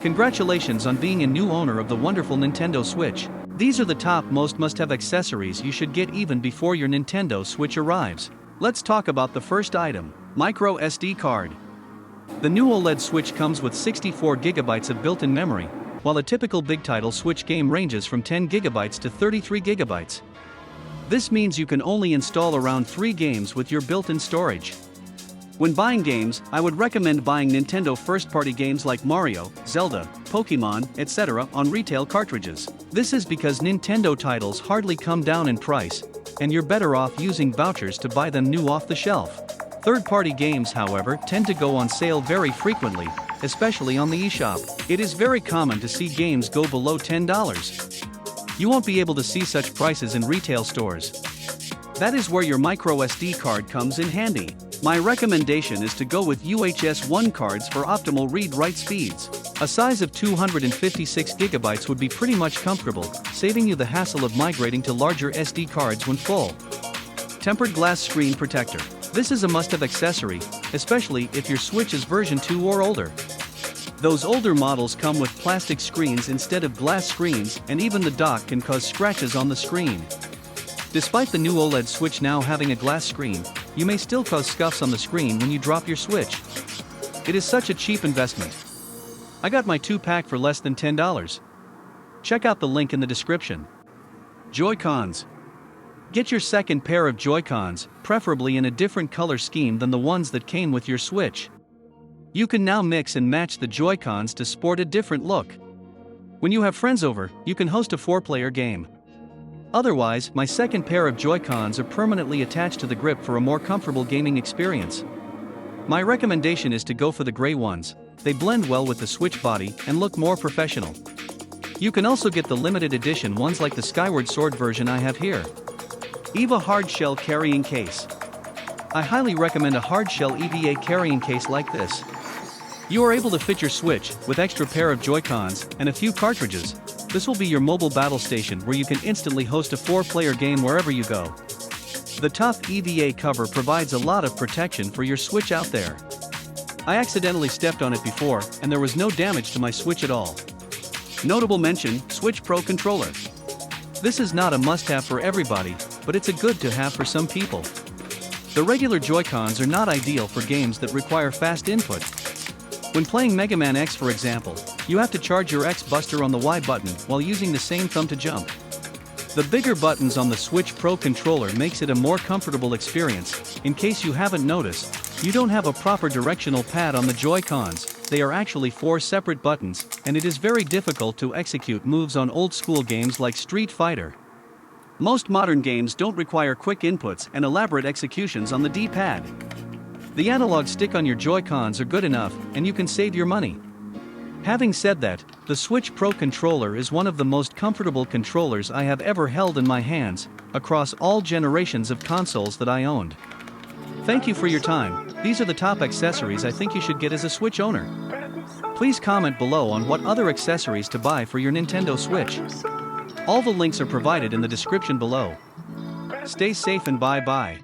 Congratulations on being a new owner of the wonderful Nintendo Switch. These are the top most must-have accessories you should get even before your Nintendo Switch arrives. Let's talk about the first item, micro SD card. The new OLED Switch comes with 64 GB of built-in memory, while a typical big title Switch game ranges from 10 GB to 33 GB. This means you can only install around 3 games with your built-in storage. When buying games, I would recommend buying Nintendo first-party games like Mario, Zelda, Pokemon, etc. on retail cartridges. This is because Nintendo titles hardly come down in price, and you're better off using vouchers to buy them new off the shelf. Third-party games, however, tend to go on sale very frequently, especially on the eShop. It is very common to see games go below $10. You won't be able to see such prices in retail stores. That is where your microSD card comes in handy. My recommendation is to go with UHS 1 cards for optimal read-write speeds. A size of 256 GB would be pretty much comfortable, saving you the hassle of migrating to larger SD cards when full. Tempered glass screen protector. This is a must-have accessory, especially if your Switch is version 2 or older. Those older models come with plastic screens instead of glass screens, and even the dock can cause scratches on the screen. Despite the new OLED Switch now having a glass screen, you may still cause scuffs on the screen when you drop your Switch. It is such a cheap investment. I got my 2-pack for less than $10. Check out the link in the description. JoyCons. Get your second pair of JoyCons, preferably in a different color scheme than the ones that came with your Switch. You can now mix and match the JoyCons to sport a different look. When you have friends over, you can host a 4-player game. Otherwise, my second pair of JoyCons are permanently attached to the grip for a more comfortable gaming experience. My recommendation is to go for the gray ones. They blend well with the Switch body and look more professional. You can also get the limited edition ones like the Skyward Sword version I have here. EVA Hard Shell Carrying Case. I highly recommend a hard shell EVA carrying case like this. You are able to fit your Switch with extra pair of JoyCons and a few cartridges. This will be your mobile battle station where you can instantly host a 4-player game wherever you go. The tough EVA cover provides a lot of protection for your Switch out there. I accidentally stepped on it before, and there was no damage to my Switch at all. Notable mention, Switch Pro Controller. This is not a must-have for everybody, but it's a good to have for some people. The regular JoyCons are not ideal for games that require fast input. When playing Mega Man X, for example, you have to charge your X Buster on the Y button while using the same thumb to jump. The bigger buttons on the Switch Pro controller makes it a more comfortable experience. In case you haven't noticed, you don't have a proper directional pad on the JoyCons. They are actually 4 separate buttons, and it is very difficult to execute moves on old-school games like Street Fighter. Most modern games don't require quick inputs and elaborate executions on the D-pad. The analog stick on your JoyCons are good enough, and you can save your money. Having said that, the Switch Pro controller is one of the most comfortable controllers I have ever held in my hands, across all generations of consoles that I owned. Thank you for your time. These are the top accessories I think you should get as a Switch owner. Please comment below on what other accessories to buy for your Nintendo Switch. All the links are provided in the description below. Stay safe and bye-bye.